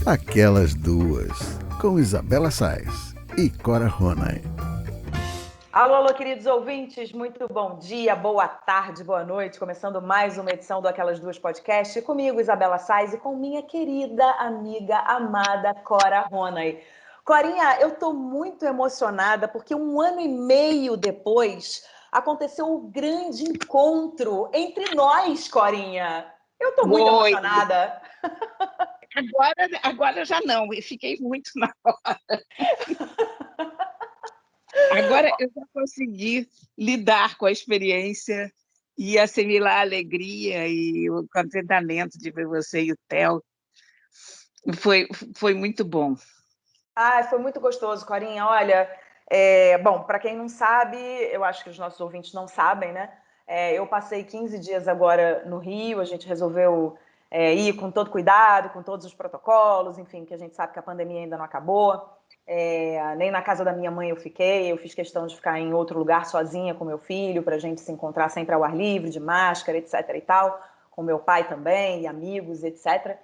Aquelas Duas, com Isabela Sais e Cora Ronay. Alô, alô, queridos ouvintes, muito bom dia, boa tarde, boa noite. Começando mais uma edição do Aquelas Duas Podcast, comigo, Isabela Sais, e com minha querida amiga, amada Cora Ronay. Corinha, eu tô muito emocionada porque 1 ano e meio depois aconteceu o grande encontro entre nós, Corinha. Eu tô muito Oi, emocionada. agora já não, eu fiquei muito na hora. Agora eu já consegui lidar com a experiência e assimilar a alegria e o contentamento de ver você e o Theo. Foi muito bom. Ai, foi muito gostoso, Corinha. Olha, bom, para quem não sabe, eu acho que os nossos ouvintes não sabem, né? Eu passei 15 dias agora no Rio, a gente resolveu ir com todo cuidado, com todos os protocolos, enfim, que a gente sabe que a pandemia ainda não acabou. Nem na casa da minha mãe eu fiquei, eu fiz questão de ficar em outro lugar sozinha com meu filho, para a gente se encontrar sempre ao ar livre, de máscara, etc e tal, com meu pai também, e amigos, etc.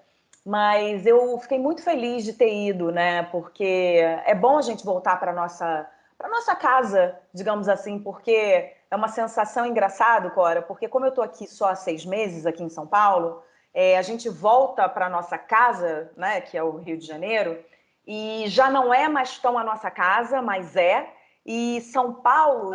Mas eu fiquei muito feliz de ter ido, né? Porque é bom a gente voltar para nossa casa, digamos assim, porque é uma sensação engraçada, Cora, porque como eu estou aqui só há 6 meses, aqui em São Paulo, a gente volta para nossa casa, né, que é o Rio de Janeiro, e já não é mais tão a nossa casa, mas é. E São Paulo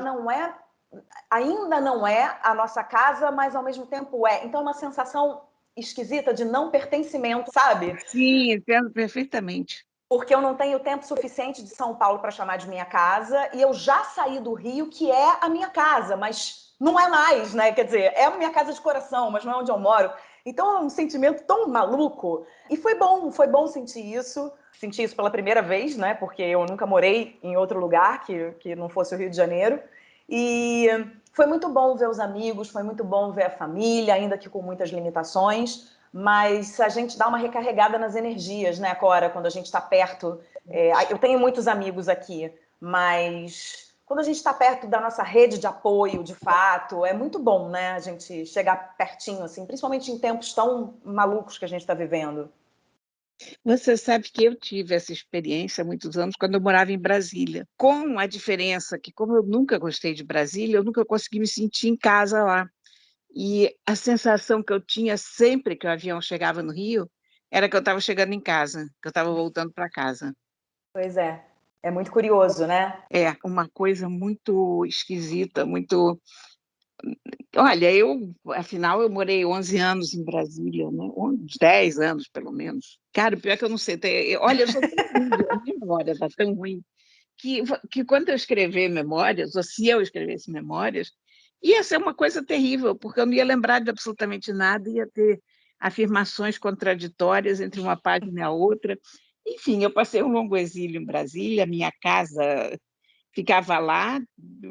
ainda não é a nossa casa, mas ao mesmo tempo é. Então é uma sensação esquisita de não pertencimento, sabe? Sim, entendo perfeitamente. Porque eu não tenho tempo suficiente de São Paulo para chamar de minha casa e eu já saí do Rio, que é a minha casa, mas não é mais, né? Quer dizer, é a minha casa de coração, mas não é onde eu moro. Então é um sentimento tão maluco. E foi bom sentir isso. Senti isso pela primeira vez, né? Porque eu nunca morei em outro lugar que não fosse o Rio de Janeiro. E foi muito bom ver os amigos, foi muito bom ver a família, ainda que com muitas limitações, mas a gente dá uma recarregada nas energias, né, Cora, quando a gente está perto. Eu tenho muitos amigos aqui, mas quando a gente está perto da nossa rede de apoio, de fato, é muito bom, né, a gente chegar pertinho, assim, principalmente em tempos tão malucos que a gente está vivendo. Você sabe que eu tive essa experiência há muitos anos quando eu morava em Brasília, com a diferença que, como eu nunca gostei de Brasília, eu nunca consegui me sentir em casa lá. E a sensação que eu tinha sempre que o avião chegava no Rio era que eu estava chegando em casa, que eu estava voltando para casa. Pois é muito curioso, né? É uma coisa muito esquisita, muito. Olha, afinal, eu morei 11 anos em Brasília, né? Uns 10 anos, pelo menos. Cara, o pior é que eu não sei. Olha, eu sou tão ruim, a minha memória está tão ruim, que quando eu escrever memórias, ou se eu escrevesse memórias, ia ser uma coisa terrível, porque eu não ia lembrar de absolutamente nada, ia ter afirmações contraditórias entre uma página e a outra. Enfim, eu passei um longo exílio em Brasília, minha casa ficava lá,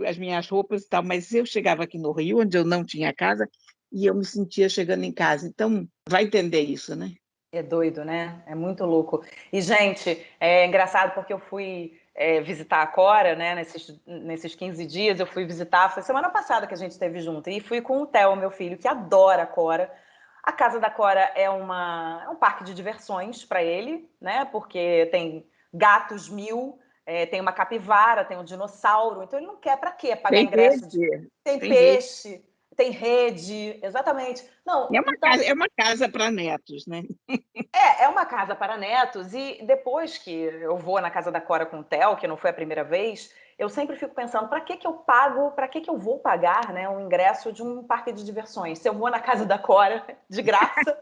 as minhas roupas e tal, mas eu chegava aqui no Rio, onde eu não tinha casa, e eu me sentia chegando em casa. Então, vai entender isso, né? É doido, né? É muito louco. E, gente, é engraçado porque eu fui visitar a Cora, né? Nesses 15 dias, eu fui visitar, foi semana passada que a gente esteve junto, e fui com o Theo, meu filho, que adora a Cora. A casa da Cora é um parque de diversões para ele, né? Porque tem gatos mil, tem uma capivara, tem um dinossauro, então ele não quer para quê? Pagar Tem ingresso de... rede, Tem tem rede. peixe, tem rede, exatamente. Não, É então é uma casa para netos, né? é uma casa para netos, e depois que eu vou na casa da Cora com o Theo, que não foi a primeira vez, eu sempre fico pensando, para que eu pago, para que eu vou pagar, né, um ingresso de um parque de diversões? Se eu vou na casa da Cora de graça,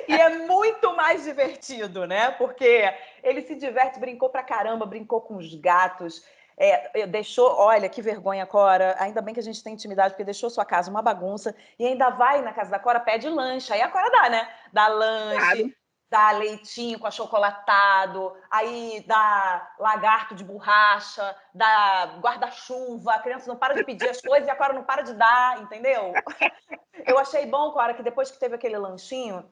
e é muito mais divertido, né? Porque ele se diverte, brincou pra caramba, brincou com os gatos, deixou, olha que vergonha, Cora, ainda bem que a gente tem intimidade, porque deixou sua casa uma bagunça, e ainda vai na casa da Cora, pede lanche, aí a Cora dá, né? Dá Claro. lanche, dá leitinho com achocolatado, aí dá lagarto de borracha, dá guarda-chuva, a criança não para de pedir as coisas e a Cora não para de dar, entendeu? Eu achei bom, Cora, que depois que teve aquele lanchinho,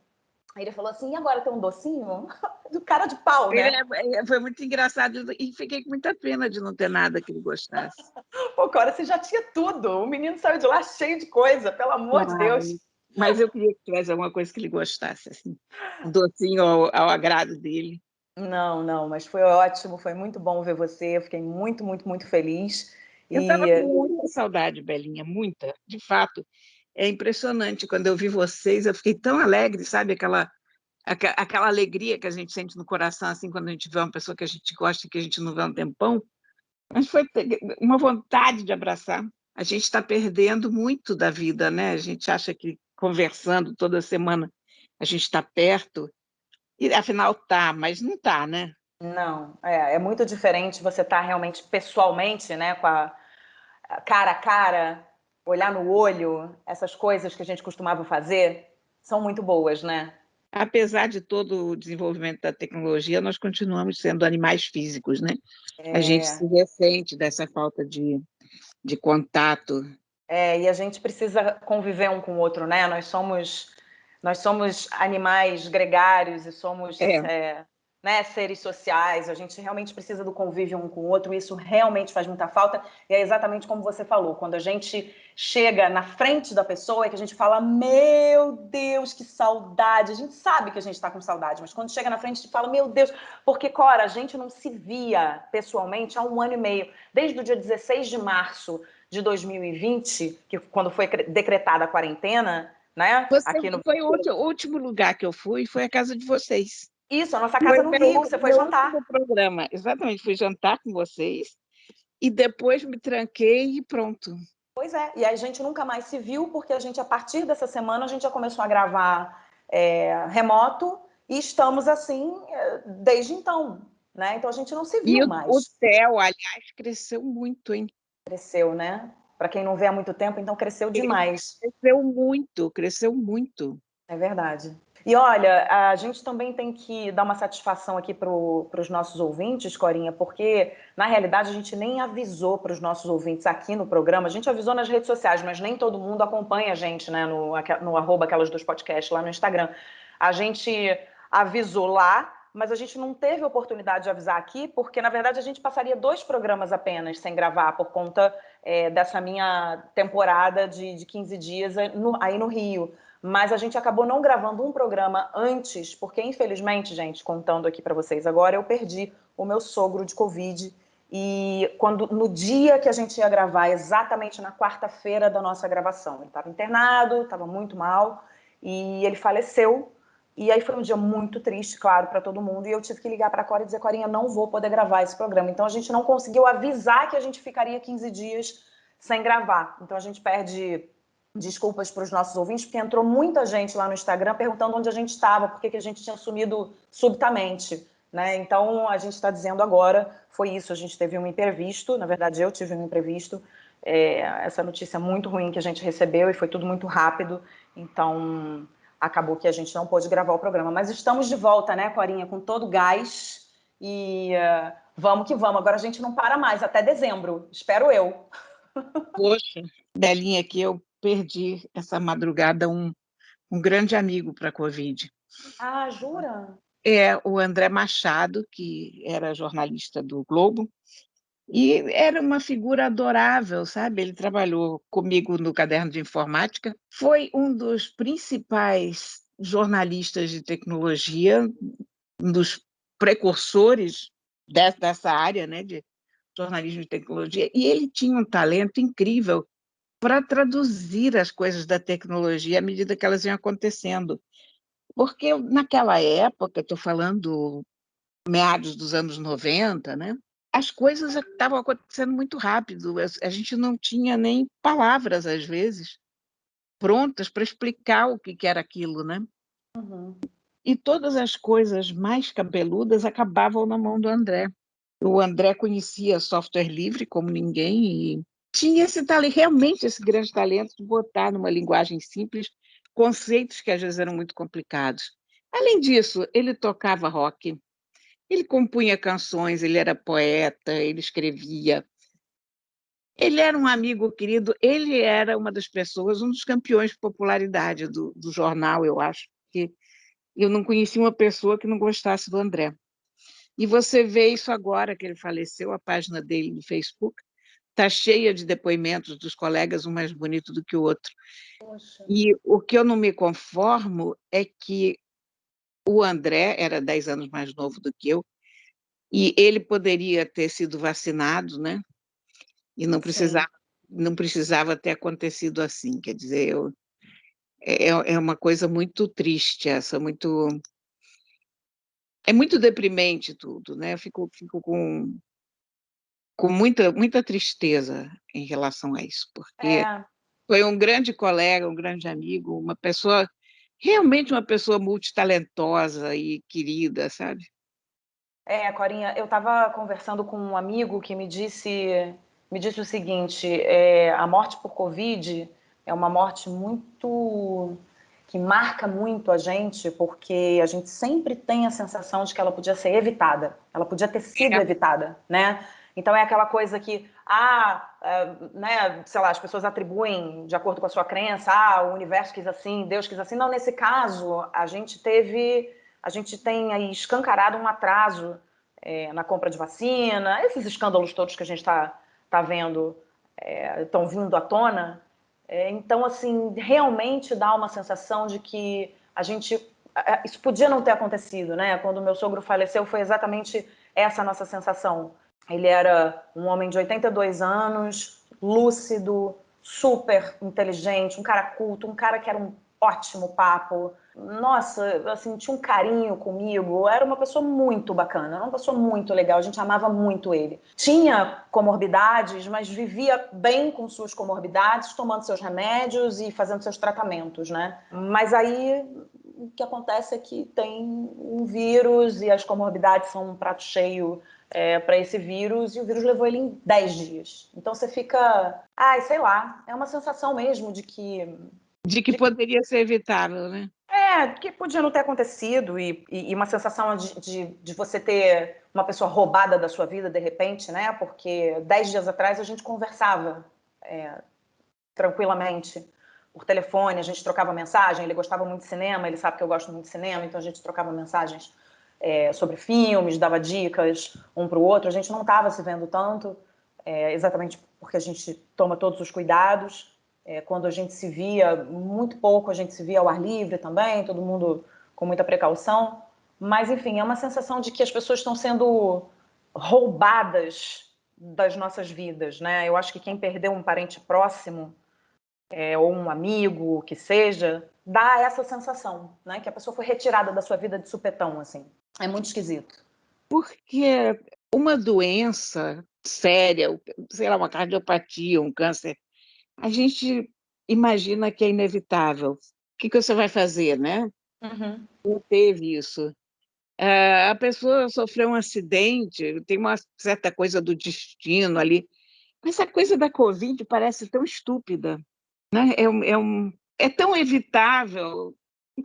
aí ele falou assim, e agora tem um docinho? Do cara de pau, né? Foi muito engraçado e fiquei com muita pena de não ter nada que ele gostasse. Pô, Cora, você já tinha tudo. O menino saiu de lá cheio de coisa, pelo amor de Claro. Deus. Mas eu queria que tivesse alguma coisa que ele gostasse, assim, um docinho ao agrado dele. Não, não, mas foi ótimo, foi muito bom ver você. Eu fiquei muito, muito, muito feliz. Eu estava E com muita saudade, Belinha, muita, de fato. É impressionante, quando eu vi vocês, eu fiquei tão alegre, sabe? Aquela alegria que a gente sente no coração, assim, quando a gente vê uma pessoa que a gente gosta e que a gente não vê há um tempão. Mas foi uma vontade de abraçar. A gente está perdendo muito da vida, né? A gente acha que conversando toda semana a gente está perto, e afinal tá, mas não tá, né? não, é muito diferente você estar realmente pessoalmente, né, com a cara a cara, olhar no olho, essas coisas que a gente costumava fazer são muito boas, né? Apesar de todo o desenvolvimento da tecnologia, nós continuamos sendo animais físicos, né? A gente É, se ressente dessa falta de contato. e a gente precisa conviver um com o outro, né? Nós somos animais gregários e somos, É, né, seres sociais. A gente realmente precisa do convívio um com o outro. E isso realmente faz muita falta. E é exatamente como você falou. Quando a gente chega na frente da pessoa, é que a gente fala: Meu Deus, que saudade. A gente sabe que a gente está com saudade, mas quando chega na frente, a gente fala: Meu Deus, porque, Cora, a gente não se via pessoalmente há 1 ano e meio. Desde o dia 16 de março de 2020, que quando foi decretada a quarentena, né? você Aqui no foi o último lugar que eu fui, foi a casa de vocês. Isso, a nossa Foi casa o no Rio, que meu, você foi meu jantar. último programa. Exatamente, fui jantar com vocês e depois me tranquei e pronto. Pois é, e a gente nunca mais se viu, porque a gente, a partir dessa semana, a gente já começou a gravar remoto e estamos assim desde então, né? Então a gente não se E viu o mais. céu, aliás, cresceu muito, hein? Cresceu, né? Para quem não vê há muito tempo, então cresceu demais. Cresceu muito, cresceu muito. É verdade. E olha, a gente também tem que dar uma satisfação aqui para os nossos ouvintes, Corinha, porque na realidade a gente nem avisou para os nossos ouvintes aqui no programa, a gente avisou nas redes sociais, mas nem todo mundo acompanha a gente, né, no arroba aquelas duas podcasts lá no Instagram. A gente avisou lá, mas a gente não teve oportunidade de avisar aqui, porque na verdade a gente passaria 2 programas apenas sem gravar por conta dessa minha temporada de 15 dias aí no Rio. Mas a gente acabou não gravando um programa antes, porque infelizmente, gente, contando aqui para vocês agora, eu perdi o meu sogro de Covid. E no dia que a gente ia gravar, exatamente na quarta-feira da nossa gravação, ele estava internado, estava muito mal e ele faleceu. E aí foi um dia muito triste, claro, para todo mundo. E eu tive que ligar para a Cora e dizer: Corinha, não vou poder gravar esse programa. Então a gente não conseguiu avisar que a gente ficaria 15 dias sem gravar. Então a gente perde desculpas para os nossos ouvintes, porque entrou muita gente lá no Instagram perguntando onde a gente estava, por que a gente tinha sumido subitamente, né? Então, a gente está dizendo agora, foi isso, a gente teve um imprevisto, na verdade eu tive um imprevisto, essa notícia muito ruim que a gente recebeu e foi tudo muito rápido, então acabou que a gente não pôde gravar o programa. Mas estamos de volta, né, Corinha, com todo gás e vamos que vamos. Agora a gente não para mais, até dezembro, espero eu. Poxa, Belinha, que eu perdi essa madrugada um grande amigo para a Covid. Ah, jura? É o André Machado, que era jornalista do Globo, e era uma figura adorável, sabe? Ele trabalhou comigo no Caderno de Informática, foi um dos principais jornalistas de tecnologia, um dos precursores dessa área, né, de jornalismo de tecnologia, e ele tinha um talento incrível para traduzir as coisas da tecnologia à medida que elas iam acontecendo. Porque naquela época, estou falando meados dos anos 90, né? As coisas estavam acontecendo muito rápido, a gente não tinha nem palavras, às vezes, prontas para explicar o que era aquilo, né? Uhum. E todas as coisas mais cabeludas acabavam na mão do André. O André conhecia software livre como ninguém e tinha realmente esse grande talento de botar numa linguagem simples conceitos que às vezes eram muito complicados. Além disso, ele tocava rock, ele compunha canções, ele era poeta, ele escrevia. Ele era um amigo querido, ele era uma das pessoas, um dos campeões de popularidade do jornal, eu acho, que eu não conheci uma pessoa que não gostasse do André. E você vê isso agora que ele faleceu, a página dele no Facebook está cheia de depoimentos dos colegas, um mais bonito do que o outro. Poxa. E o que eu não me conformo é que o André era 10 anos mais novo do que eu, e ele poderia ter sido vacinado, né? E Sim. não precisava ter acontecido assim. Quer dizer, é uma coisa muito triste essa, é muito deprimente tudo, né? Eu fico com muita tristeza em relação a isso, porque É, foi um grande colega, um grande amigo, uma pessoa, realmente uma pessoa multitalentosa e querida, sabe? Corinha, eu estava conversando com um amigo que me disse o seguinte: a morte por Covid é uma morte muito que marca muito a gente, porque a gente sempre tem a sensação de que ela podia ser evitada, ela podia ter sido É, evitada, né? Então é aquela coisa que, né, sei lá, as pessoas atribuem de acordo com a sua crença, o universo quis assim, Deus quis assim. Não, nesse caso, a gente tem aí escancarado um atraso na compra de vacina, esses escândalos todos que a gente tá vendo estão vindo à tona. Então, assim, realmente dá uma sensação de que a gente. Isso podia não ter acontecido, né? Quando o meu sogro faleceu, foi exatamente essa a nossa sensação. Ele era um homem de 82 anos, lúcido, super inteligente, um cara culto, um cara que era um ótimo papo. Nossa, assim, tinha um carinho comigo. Era uma pessoa muito bacana, era uma pessoa muito legal. A gente amava muito ele. Tinha comorbidades, mas vivia bem com suas comorbidades, tomando seus remédios e fazendo seus tratamentos, né? Mas aí o que acontece é que tem um vírus e as comorbidades são um prato cheio para esse vírus, e o vírus levou ele em 10 dias. Então você fica, sei lá, é uma sensação mesmo de que de que poderia ser evitável, né? que podia não ter acontecido, e uma sensação de você ter uma pessoa roubada da sua vida de repente, né? Porque 10 dias atrás a gente conversava tranquilamente por telefone, a gente trocava mensagem, ele gostava muito de cinema, ele sabe que eu gosto muito de cinema, então a gente trocava mensagens sobre filmes, dava dicas um para o outro. A gente não estava se vendo tanto, exatamente porque a gente toma todos os cuidados. Quando a gente se via, muito pouco, a gente se via ao ar livre também, todo mundo com muita precaução. Mas, enfim, é uma sensação de que as pessoas estão sendo roubadas das nossas vidas, né? Eu acho que quem perdeu um parente próximo, ou um amigo, que seja, dá essa sensação, né? Que a pessoa foi retirada da sua vida de supetão, assim. É muito esquisito. Porque uma doença séria, sei lá, uma cardiopatia, um câncer, a gente imagina que é inevitável. O que você vai fazer, né? Uhum. Não teve isso. A pessoa sofreu um acidente, tem uma certa coisa do destino ali, mas essa coisa da Covid parece tão estúpida, né? É tão evitável.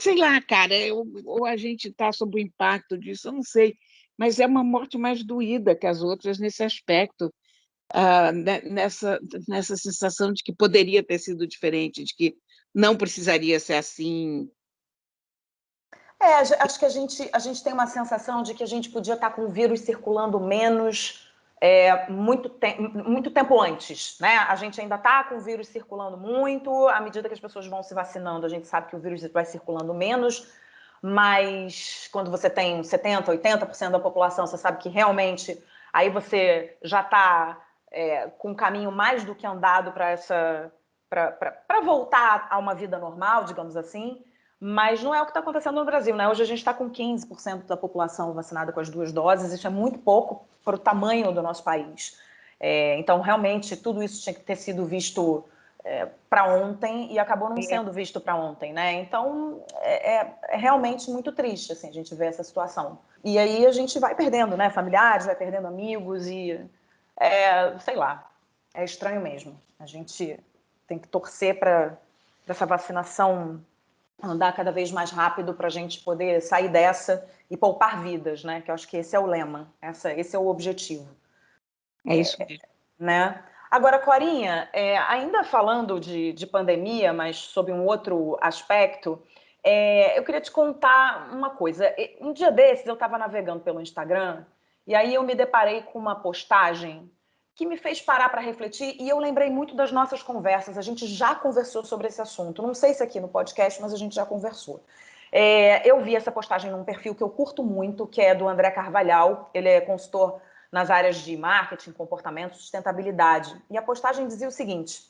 Sei lá, cara, ou a gente está sob o impacto disso, eu não sei, mas é uma morte mais doída que as outras nesse aspecto, nessa sensação de que poderia ter sido diferente, de que não precisaria ser assim. Acho que a gente tem uma sensação de que a gente podia estar com o vírus circulando menos muito tempo antes, né? A gente ainda está com o vírus circulando muito, à medida que as pessoas vão se vacinando, a gente sabe que o vírus vai circulando menos, mas quando você tem 70, 80% da população, você sabe que realmente aí você já está com um caminho mais do que andado para voltar a uma vida normal, digamos assim. Mas não é o que está acontecendo no Brasil, né? Hoje a gente está com 15% da população vacinada com as 2 doses, isso é muito pouco para o tamanho do nosso país. Então, realmente, tudo isso tinha que ter sido visto para ontem e acabou não sendo visto para ontem, né? Então, é realmente muito triste, assim, a gente ver essa situação. E aí a gente vai perdendo, né? Familiares, vai perdendo amigos sei lá, é estranho mesmo. A gente tem que torcer para essa vacinação andar cada vez mais rápido para a gente poder sair dessa e poupar vidas, né? Que eu acho que esse é o lema, esse é o objetivo, É isso mesmo. né? Agora, Corinha, ainda falando de pandemia, mas sob um outro aspecto, eu queria te contar uma coisa. Um dia desses eu estava navegando pelo Instagram e aí eu me deparei com uma postagem que me fez parar para refletir, e eu lembrei muito das nossas conversas. A gente já conversou sobre esse assunto. Não sei se aqui no podcast, mas a gente já conversou. Eu vi essa postagem num perfil que eu curto muito, que é do André Carvalhal. Ele é consultor nas áreas de marketing, comportamento, sustentabilidade. E a postagem dizia o seguinte,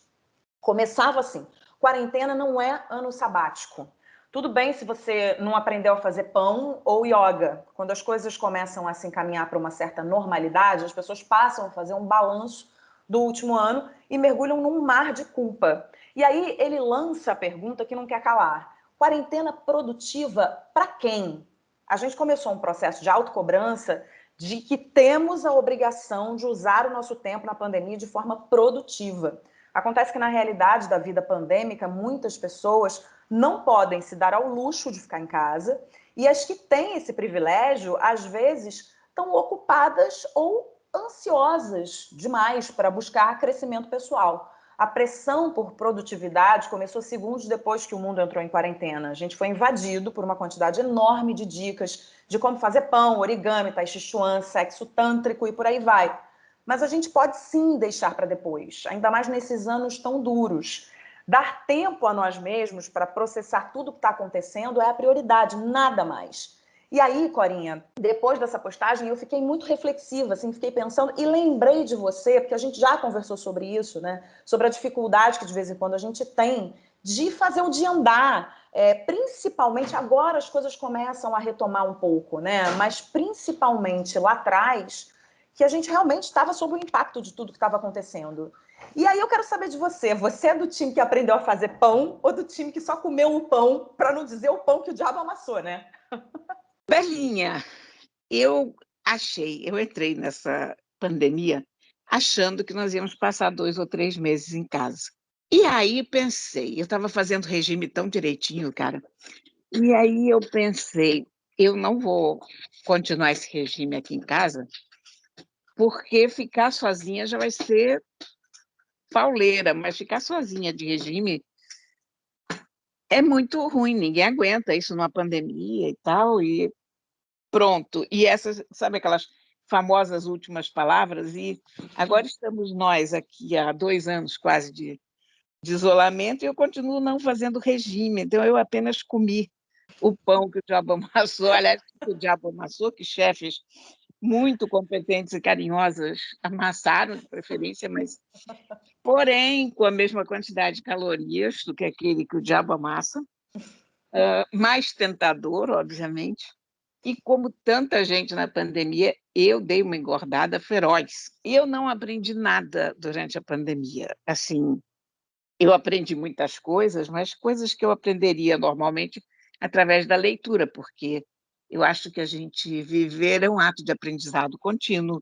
começava assim, quarentena não é ano sabático. Tudo bem se você não aprendeu a fazer pão ou yoga. Quando as coisas começam a se encaminhar para uma certa normalidade, as pessoas passam a fazer um balanço do último ano e mergulham num mar de culpa. E aí ele lança a pergunta que não quer calar. Quarentena produtiva para quem? A gente começou um processo de autocobrança de que temos a obrigação de usar o nosso tempo na pandemia de forma produtiva. Acontece que na realidade da vida pandêmica, muitas pessoas não podem se dar ao luxo de ficar em casa, e as que têm esse privilégio, às vezes, estão ocupadas ou ansiosas demais para buscar crescimento pessoal. A pressão por produtividade começou segundos depois que o mundo entrou em quarentena. A gente foi invadido por uma quantidade enorme de dicas de como fazer pão, origami, tai chi chuan, sexo tântrico e por aí vai. Mas a gente pode sim deixar para depois, ainda mais nesses anos tão duros. Dar tempo a nós mesmos para processar tudo que está acontecendo é a prioridade, nada mais. E aí, Corinha, depois dessa postagem, eu fiquei muito reflexiva, assim, fiquei pensando e lembrei de você, porque a gente já conversou sobre isso, né? Sobre a dificuldade que de vez em quando a gente tem de fazer o dia andar. Principalmente agora as coisas começam a retomar um pouco, né? Mas principalmente lá atrás, que a gente realmente estava sob o impacto de tudo que estava acontecendo. E aí eu quero saber de você. Você é do time que aprendeu a fazer pão ou do time que só comeu o pão, para não dizer o pão que o diabo amassou, né? Belinha, eu entrei nessa pandemia achando que nós íamos passar 2 ou 3 meses em casa. E aí pensei, eu estava fazendo regime tão direitinho, cara. E aí eu pensei, eu não vou continuar esse regime aqui em casa, porque ficar sozinha já vai ser pauleira, mas ficar sozinha de regime é muito ruim, ninguém aguenta isso numa pandemia e tal, e pronto. E essas, sabe aquelas famosas últimas palavras? E agora estamos nós aqui há 2 anos quase de isolamento e eu continuo não fazendo regime, então eu apenas comi o pão que o diabo amassou, aliás, que o diabo amassou, que chefes muito competentes e carinhosas amassaram, de preferência, mas, porém, com a mesma quantidade de calorias do que aquele que o diabo amassa, mais tentador, obviamente, e como tanta gente na pandemia, eu dei uma engordada feroz. Eu não aprendi nada durante a pandemia. Assim, eu aprendi muitas coisas, mas coisas que eu aprenderia normalmente através da leitura, porque eu acho que a gente viver é um ato de aprendizado contínuo.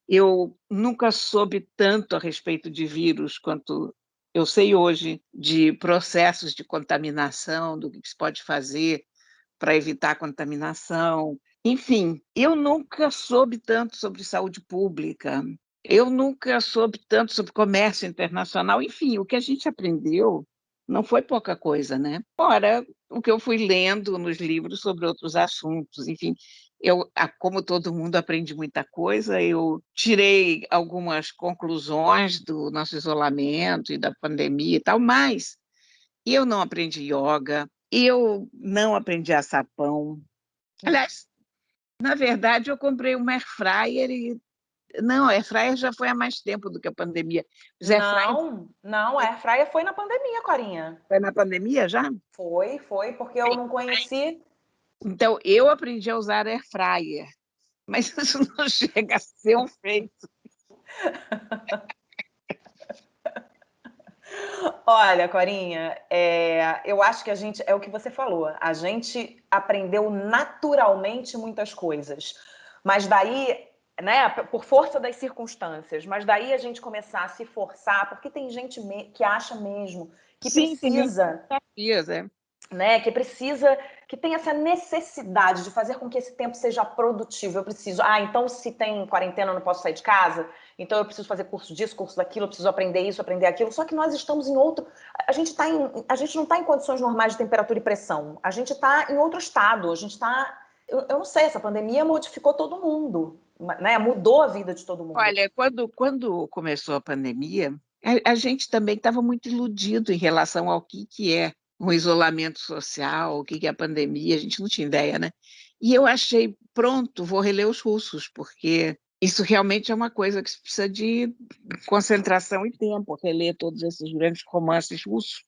Eu nunca soube tanto a respeito de vírus quanto eu sei hoje, de processos de contaminação, do que se pode fazer para evitar a contaminação. Enfim, eu nunca soube tanto sobre saúde pública, eu nunca soube tanto sobre comércio internacional. Enfim, o que a gente aprendeu não foi pouca coisa, né? Fora o que eu fui lendo nos livros sobre outros assuntos. Enfim, como todo mundo, aprendi muita coisa. Eu tirei algumas conclusões do nosso isolamento e da pandemia e tal, mas eu não aprendi yoga, eu não aprendi a assar pão. Aliás, na verdade, eu comprei uma air fryer e não, a air fryer já foi há mais tempo do que a pandemia. Mas air fryer Não, a airfryer foi na pandemia, Corinha. foi na pandemia já? Foi, porque eu não conheci. Então, eu aprendi a usar air fryer, mas isso não chega a ser um feito. Olha, Corinha, eu acho que a gente, é o que você falou, a gente aprendeu naturalmente muitas coisas, mas daí, né, por força das circunstâncias, mas daí a gente começar a se forçar, porque tem gente que acha mesmo que Sim, tem muitos precisa, desafios, é. né, que tem essa necessidade de fazer com que esse tempo seja produtivo. Eu preciso, então se tem quarentena eu não posso sair de casa, então eu preciso fazer curso disso, curso daquilo, eu preciso aprender isso, aprender aquilo. Só que nós estamos em outro, a gente não está em condições normais de temperatura e pressão. A gente está em outro estado, eu não sei, essa pandemia modificou todo mundo. né, mudou a vida de todo mundo. Olha, quando começou a pandemia, a gente também estava muito iludido em relação ao que é o isolamento social, o que é a pandemia, a gente não tinha ideia, né? E eu achei, pronto, vou reler os russos, porque isso realmente é uma coisa que precisa de concentração e tempo, reler todos esses grandes romances russos.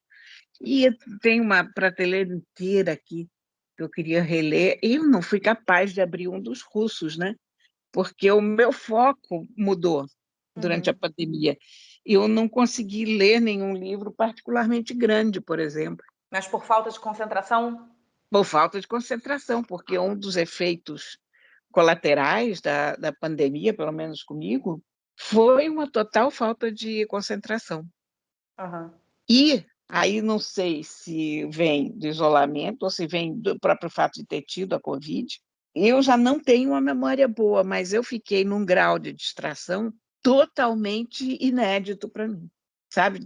E tem uma prateleira inteira aqui que eu queria reler, e eu não fui capaz de abrir um dos russos, né? Porque o meu foco mudou durante a pandemia. Eu não consegui ler nenhum livro particularmente grande, por exemplo, Mas por falta de concentração? por falta de concentração, porque um dos efeitos colaterais da pandemia, pelo menos comigo, foi uma total falta de concentração. Uhum. E aí não sei se vem do isolamento ou se vem do próprio fato de ter tido a Covid. Eu já não tenho uma memória boa, mas eu fiquei num grau de distração totalmente inédito para mim, sabe?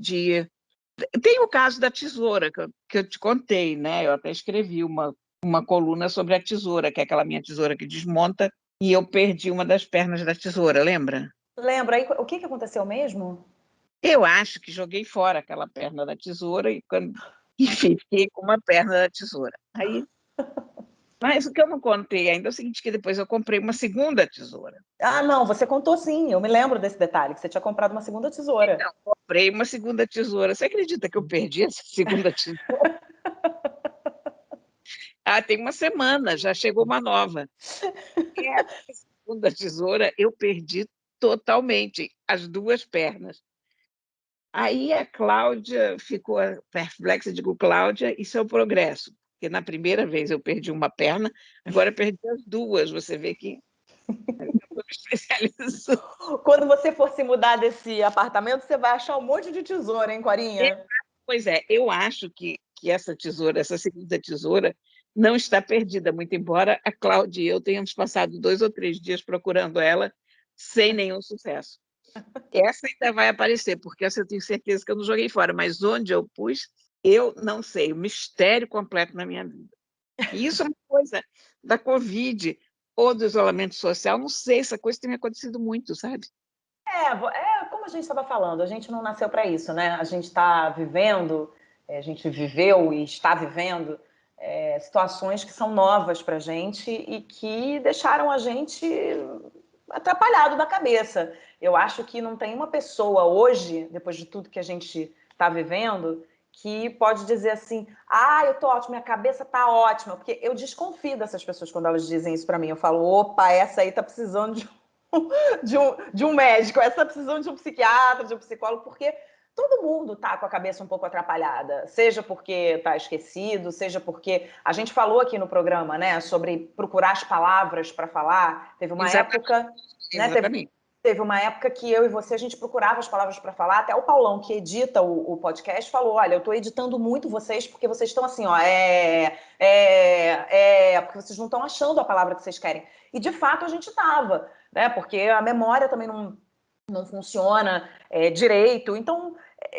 Tem o caso da tesoura, que eu te contei, né? Eu até escrevi uma coluna sobre a tesoura, que é aquela minha tesoura que desmonta, e eu perdi uma das pernas da tesoura, lembra? Lembra aí o que aconteceu mesmo? Eu acho que joguei fora aquela perna da tesoura e, enfim, fiquei com uma perna da tesoura. Aí, mas o que eu não contei ainda é o seguinte, que depois eu comprei uma segunda tesoura. Ah, não, você contou sim, eu me lembro desse detalhe, que você tinha comprado uma segunda tesoura. Então, comprei uma segunda tesoura. Você acredita que eu perdi essa segunda tesoura? Ah, tem uma semana, já chegou uma nova. E essa segunda tesoura eu perdi totalmente, as duas pernas. Aí a Cláudia ficou perplexa, eu digo, Cláudia, isso é o progresso, porque na primeira vez eu perdi uma perna, agora eu perdi as duas, você vê que eu estou me especializando. Quando você for se mudar desse apartamento, você vai achar um monte de tesoura, hein, Corinha? Pois é, eu acho que essa tesoura, essa segunda tesoura, não está perdida, muito embora a Cláudia e eu tenhamos passado 2 ou 3 dias procurando ela sem nenhum sucesso. Essa ainda vai aparecer, porque essa eu tenho certeza que eu não joguei fora, mas onde eu pus, eu não sei, um mistério completo na minha vida. E isso é uma coisa da Covid ou do isolamento social, não sei, essa coisa tem me acontecido muito, sabe? É como a gente estava falando, a gente não nasceu para isso, né? A gente está vivendo, a gente viveu e está vivendo situações que são novas para a gente e que deixaram a gente atrapalhado da cabeça. Eu acho que não tem uma pessoa hoje, depois de tudo que a gente está vivendo, que pode dizer assim: ah, eu tô ótima, minha cabeça tá ótima, porque eu desconfio dessas pessoas quando elas dizem isso para mim. Eu falo: opa, essa aí tá precisando de um médico, essa tá precisando de um psiquiatra, de um psicólogo, porque todo mundo tá com a cabeça um pouco atrapalhada, seja porque tá esquecido, seja porque a gente falou aqui no programa, né, sobre procurar as palavras para falar. Teve uma Exatamente. época, né, Exatamente. teve uma época que eu e você a gente procurava as palavras para falar. Até o Paulão, que edita o podcast, falou: olha, eu estou editando muito vocês porque vocês estão assim, ó, porque vocês não estão achando a palavra que vocês querem. E de fato a gente estava, né? Porque a memória também não funciona direito. Então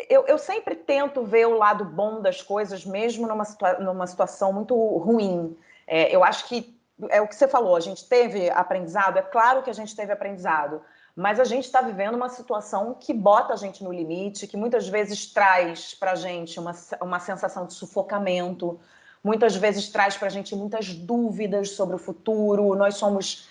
eu sempre tento ver o lado bom das coisas, mesmo numa situação muito ruim. Eu acho que é o que você falou, a gente teve aprendizado, é claro que a gente teve aprendizado, mas a gente está vivendo uma situação que bota a gente no limite, que muitas vezes traz para a gente uma sensação de sufocamento, muitas vezes traz para a gente muitas dúvidas sobre o futuro. Nós somos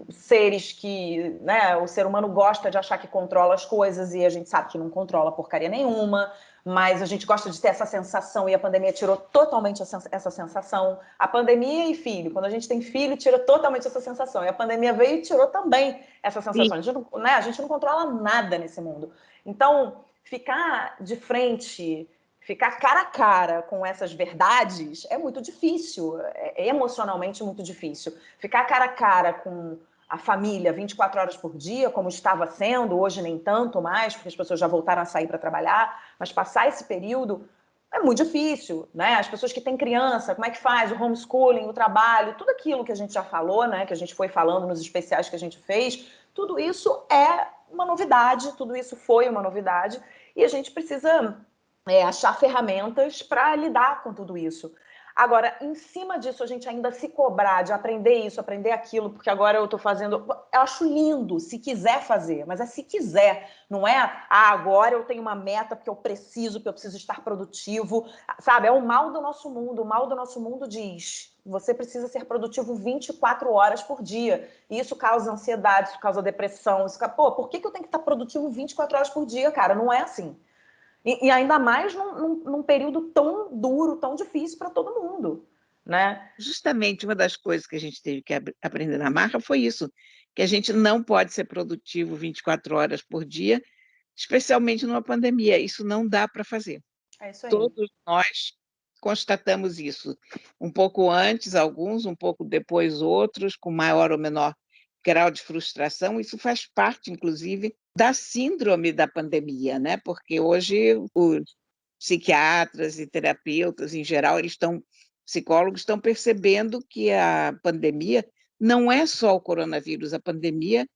seres que, né, o ser humano gosta de achar que controla as coisas e a gente sabe que não controla porcaria nenhuma, mas a gente gosta de ter essa sensação e a pandemia tirou totalmente essa sensação. A pandemia e filho, quando a gente tem filho, tira totalmente essa sensação. E a pandemia veio e tirou também essa Sim. sensação. A gente não controla nada nesse mundo. Então, ficar de frente, ficar cara a cara com essas verdades é muito difícil, é emocionalmente muito difícil. Ficar cara a cara com a família 24 horas por dia, como estava sendo, hoje nem tanto mais, porque as pessoas já voltaram a sair para trabalhar, mas passar esse período é muito difícil, né? As pessoas que têm criança, como é que faz? O homeschooling, o trabalho, tudo aquilo que a gente já falou, né? Que a gente foi falando nos especiais que a gente fez, tudo isso é uma novidade, tudo isso foi uma novidade, e a gente precisa achar ferramentas para lidar com tudo isso. Agora, em cima disso, a gente ainda se cobrar de aprender isso, aprender aquilo, porque agora eu estou fazendo. Eu acho lindo, se quiser fazer, mas é se quiser, não é? Ah, agora eu tenho uma meta porque eu preciso estar produtivo. Sabe, é o mal do nosso mundo. O mal do nosso mundo diz: você precisa ser produtivo 24 horas por dia. E isso causa ansiedade, isso causa depressão. Pô, por que eu tenho que estar produtivo 24 horas por dia, cara? Não é assim. E ainda mais num período tão duro, tão difícil para todo mundo, né? Justamente uma das coisas que a gente teve que aprender na marca foi isso, que a gente não pode ser produtivo 24 horas por dia, especialmente numa pandemia. Isso não dá para fazer. É isso aí. Todos nós constatamos isso. Um pouco antes, alguns, um pouco depois, outros, com maior ou menor grau de frustração. Isso faz parte, inclusive, da síndrome da pandemia, né? Porque hoje os psiquiatras e terapeutas, em geral, psicólogos estão percebendo que a pandemia não é só o coronavírus, a pandemia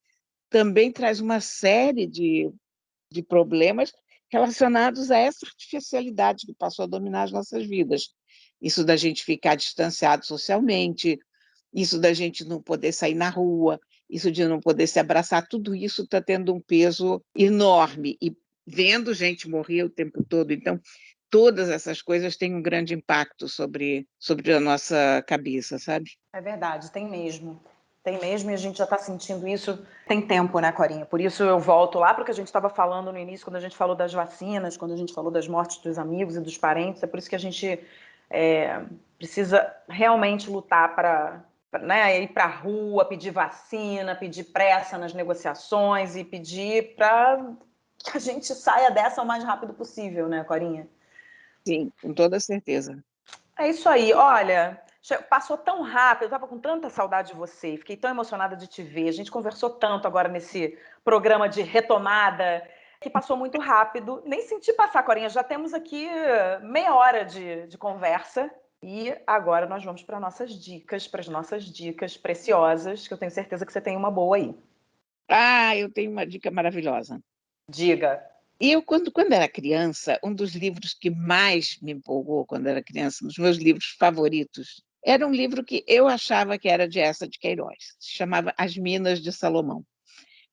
também traz uma série de problemas relacionados a essa artificialidade que passou a dominar as nossas vidas. Isso da gente ficar distanciado socialmente, isso da gente não poder sair na rua, isso de não poder se abraçar, tudo isso está tendo um peso enorme e vendo gente morrer o tempo todo. Então, todas essas coisas têm um grande impacto sobre a nossa cabeça, sabe? É verdade, tem mesmo. Tem mesmo, e a gente já está sentindo isso tem tempo, né, Corinha? Por isso eu volto lá para o que a gente estava falando no início, quando a gente falou das vacinas, quando a gente falou das mortes dos amigos e dos parentes. É por isso que a gente precisa realmente lutar para, né, ir para a rua, pedir vacina, pedir pressa nas negociações e pedir para que a gente saia dessa o mais rápido possível, né, Corinha? Sim, com toda certeza. É isso aí. Olha, passou tão rápido, eu estava com tanta saudade de você, fiquei tão emocionada de te ver. A gente conversou tanto agora nesse programa de retomada, que passou muito rápido. Nem senti passar, Corinha. Já temos aqui meia hora de conversa. E agora nós vamos para as nossas dicas preciosas, que eu tenho certeza que você tem uma boa aí. Ah, eu tenho uma dica maravilhosa. Diga. Eu, quando era criança, um dos livros que mais me empolgou quando era criança, um dos meus livros favoritos, era um livro que eu achava que era de Eça de Queiroz, se chamava As Minas de Salomão.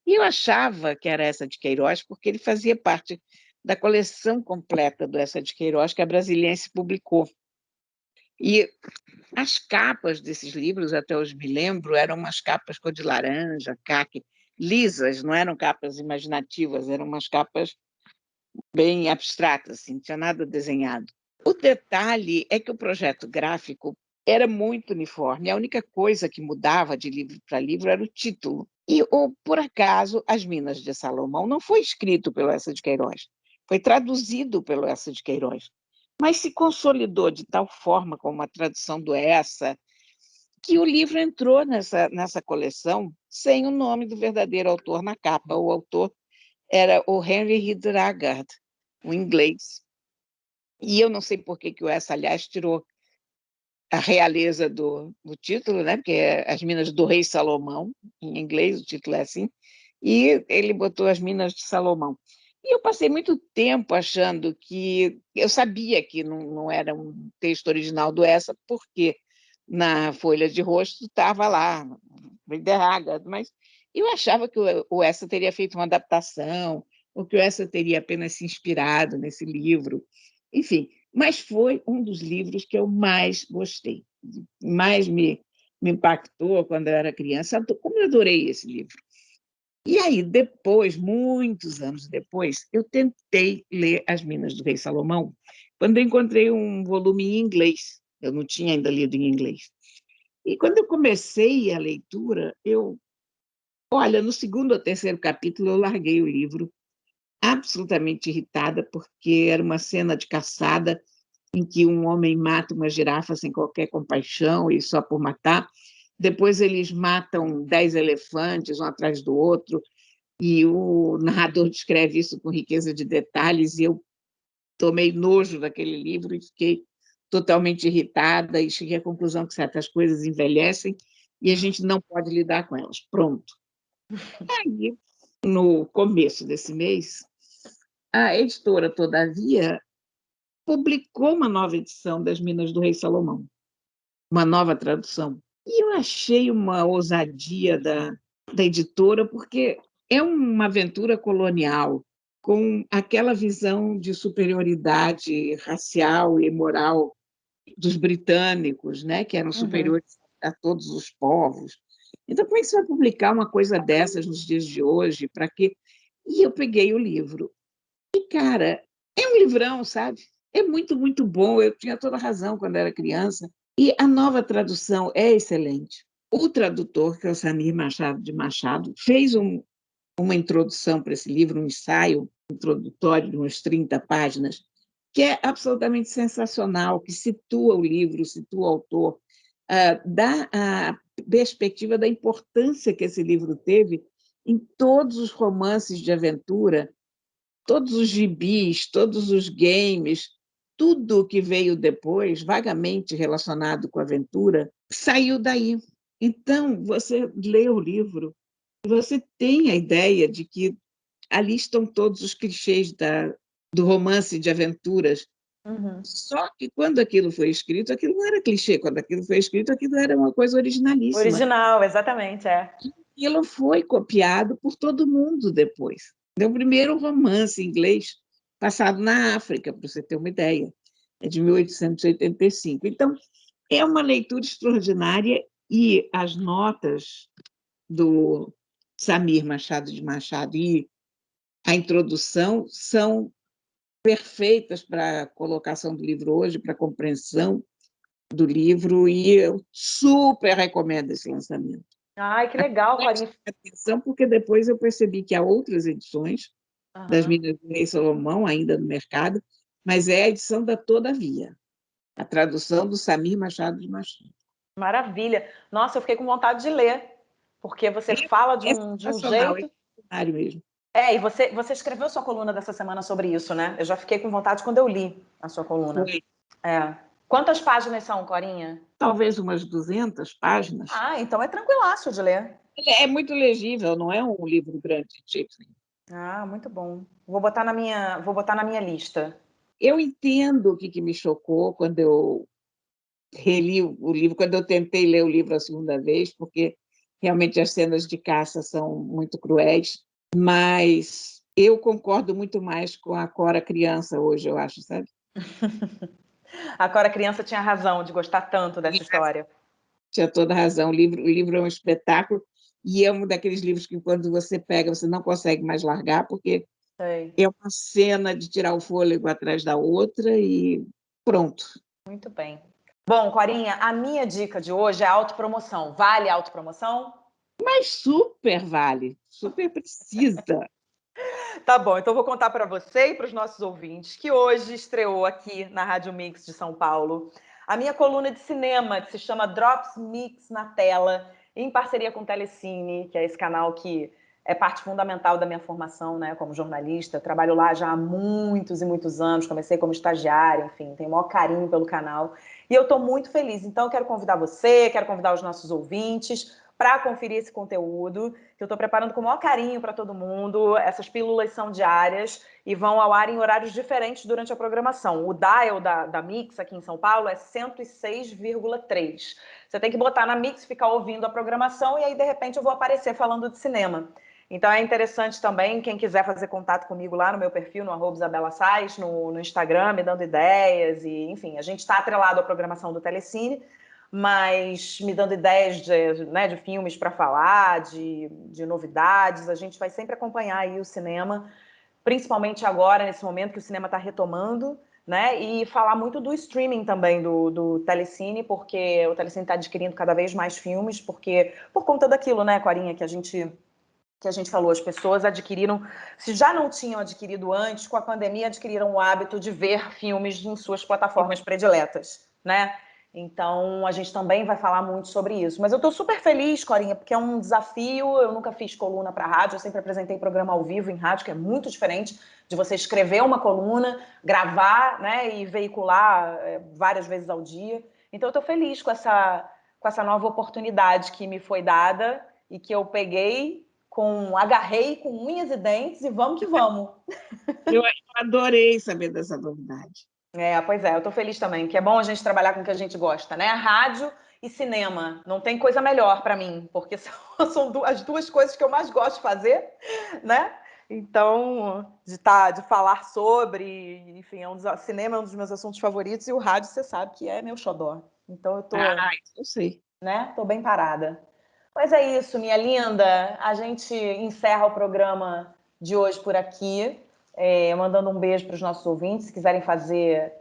E eu achava que era Eça de Queiroz porque ele fazia parte da coleção completa do Eça de Queiroz que a Brasiliense publicou. E as capas desses livros, até hoje me lembro, eram umas capas cor de laranja, caque, lisas, não eram capas imaginativas, eram umas capas bem abstrata, assim, não tinha nada desenhado. O detalhe é que o projeto gráfico era muito uniforme, a única coisa que mudava de livro para livro era o título. E, por acaso, As Minas de Salomão não foi escrito pelo Eça de Queiroz, foi traduzido pelo Eça de Queiroz, mas se consolidou de tal forma como a tradução do Eça, que o livro entrou nessa coleção sem o nome do verdadeiro autor na capa. O autor era o Henry Hidragard, o inglês. E eu não sei por que o Essa, aliás, tirou a realeza do título, né? Porque é As Minas do Rei Salomão, em inglês, o título é assim, e ele botou As Minas de Salomão. E eu passei muito tempo achando que... Eu sabia que não era um texto original do Essa, porque na folha de rosto estava lá, Hidragard, mas eu achava que o Essa teria feito uma adaptação, ou que o Essa teria apenas se inspirado nesse livro. Enfim, mas foi um dos livros que eu mais gostei, mais me impactou quando eu era criança. Como eu adorei esse livro. E aí, depois, muitos anos depois, eu tentei ler As Minas do Rei Salomão, quando eu encontrei um volume em inglês. Eu não tinha ainda lido em inglês. E quando eu comecei a leitura, olha, no segundo ou terceiro capítulo, eu larguei o livro, absolutamente irritada, porque era uma cena de caçada em que um homem mata uma girafa sem qualquer compaixão e só por matar. Depois eles matam 10 elefantes, um atrás do outro, e o narrador descreve isso com riqueza de detalhes, e eu tomei nojo daquele livro e fiquei totalmente irritada e cheguei à conclusão que certas coisas envelhecem e a gente não pode lidar com elas. Pronto. Aí, no começo desse mês, a editora, Todavia, publicou uma nova edição das Minas do Rei Salomão. uma nova tradução. E eu achei uma ousadia da editora, porque é uma aventura colonial, com aquela visão de superioridade racial e moral dos britânicos, né, que eram Uhum. superiores a todos os povos. Então, como é que você vai publicar uma coisa dessas nos dias de hoje? Para quê? E eu peguei o livro. E, cara, é um livrão, sabe? É muito, muito bom. Eu tinha toda a razão quando era criança. E a nova tradução é excelente. O tradutor, que é o Samir Machado de Machado, fez uma introdução para esse livro, um ensaio introdutório de umas 30 páginas, que é absolutamente sensacional, que situa o livro, situa o autor, dá a perspectiva da importância que esse livro teve em todos os romances de aventura, todos os gibis, todos os games, tudo que veio depois, vagamente relacionado com aventura, saiu daí. Então, você lê o livro e você tem a ideia de que ali estão todos os clichês do romance de aventuras. Uhum. Só que quando aquilo foi escrito, aquilo não era clichê. Quando aquilo foi escrito, aquilo era uma coisa originalíssima. Original, exatamente, é. E aquilo foi copiado por todo mundo depois. É o primeiro romance inglês passado na África, para você ter uma ideia. É de 1885. Então, é uma leitura extraordinária e as notas do Samir Machado de Machado e a introdução são perfeitas para a colocação do livro hoje, para a compreensão do livro, e eu super recomendo esse lançamento. Ai, que legal, Preste Corinha. atenção, porque depois eu percebi que há outras edições das Aham. Minas do Rei Salomão ainda no mercado, mas é a edição da Todavia, a tradução do Samir Machado de Machado. Maravilha. Nossa, eu fiquei com vontade de ler, porque você fala É de um sensacional, é jeito. extraordinário mesmo. É, e você escreveu sua coluna dessa semana sobre isso, né? Eu já fiquei com vontade quando eu li a sua coluna. Foi É. Quantas páginas são, Corinha? talvez umas 200 páginas. Ah, então é tranquilaço de ler. É muito legível, não é um livro grande de jeito nenhum. Ah, muito bom. Vou botar na minha lista. Eu entendo o que me chocou quando eu reli o livro, quando eu tentei ler o livro a segunda vez, porque realmente as cenas de caça são muito cruéis, mas eu concordo muito mais com a Cora criança hoje, eu acho, sabe? Agora a criança tinha razão de gostar tanto dessa história. Tinha toda a razão. O livro é um espetáculo e é um daqueles livros que, quando você pega, você não consegue mais largar, porque Sei. é uma cena de tirar o fôlego atrás da outra e pronto. Muito bem. Bom, Corinha, a minha dica de hoje é autopromoção. Vale autopromoção? Mas super vale, super precisa. Tá bom, então eu vou contar para você e para os nossos ouvintes que hoje estreou aqui na Rádio Mix de São Paulo a minha coluna de cinema, que se chama Drops Mix na Tela, em parceria com o Telecine, que é esse canal que é parte fundamental da minha formação, né, como jornalista. Eu trabalho lá já há muitos e muitos anos, comecei como estagiária, enfim, tenho o maior carinho pelo canal. E eu estou muito feliz. Então, eu quero convidar você, quero convidar os nossos ouvintes para conferir esse conteúdo, que eu estou preparando com o maior carinho para todo mundo. Essas pílulas são diárias e vão ao ar em horários diferentes durante a programação. O dial da Mix aqui em São Paulo é 106,3. Você tem que botar na Mix, ficar ouvindo a programação e aí, de repente, eu vou aparecer falando de cinema. Então é interessante também, quem quiser fazer contato comigo lá no meu perfil, no @IsabelaSaez, no Instagram, me dando ideias, e enfim, a gente está atrelado à programação do Telecine, mas me dando ideias né, de filmes para falar, de novidades. A gente vai sempre acompanhar aí o cinema, principalmente agora, nesse momento que o cinema está retomando, né? E falar muito do streaming também do Telecine, porque o Telecine está adquirindo cada vez mais filmes, porque por conta daquilo, né, Corinha, que a gente falou, as pessoas adquiriram, se já não tinham adquirido antes, com a pandemia adquiriram o hábito de ver filmes em suas plataformas prediletas, né? Então, a gente também vai falar muito sobre isso. Mas eu estou super feliz, Corinha, porque é um desafio. Eu nunca fiz coluna para rádio, eu sempre apresentei programa ao vivo em rádio, que é muito diferente de você escrever uma coluna, gravar, né, e veicular várias vezes ao dia. Então, eu estou feliz com essa nova oportunidade que me foi dada e que eu peguei, agarrei com unhas e dentes e vamos que vamos. Eu adorei saber dessa novidade. Pois é, eu tô feliz também, que é bom a gente trabalhar com o que a gente gosta, né? A rádio e cinema. Não tem coisa melhor para mim, porque são as duas coisas que eu mais gosto de fazer, né? Então, de falar sobre, enfim, cinema é um dos meus assuntos favoritos e o rádio, você sabe que é meu xodó. Então, Eu sei. Né? Tô bem parada. Mas é isso, minha linda. A gente encerra o programa de hoje por aqui, mandando um beijo para os nossos ouvintes. Se quiserem fazer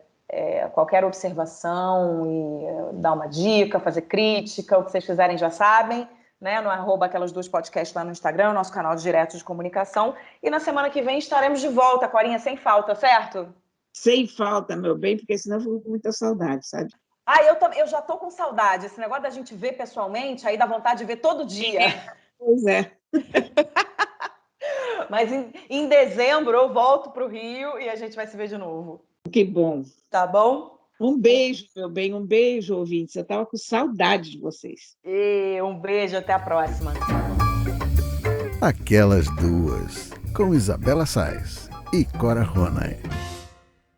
qualquer observação e dar uma dica, fazer crítica, o que vocês quiserem já sabem, né? No @aquelas2podcast lá no Instagram, nosso canal de direto de comunicação. E na semana que vem estaremos de volta, Corinha, sem falta, certo? Sem falta, meu bem, porque senão eu fico com muita saudade, sabe? Eu já tô com saudade. Esse negócio da gente ver pessoalmente, aí dá vontade de ver todo dia. Pois é. Mas em dezembro eu volto para o Rio e a gente vai se ver de novo. Que bom. Tá bom? Um beijo, meu bem, um beijo, ouvintes. Eu estava com saudade de vocês. E um beijo, até a próxima. Aquelas Duas, com Isabela Sais e Cora Ronay.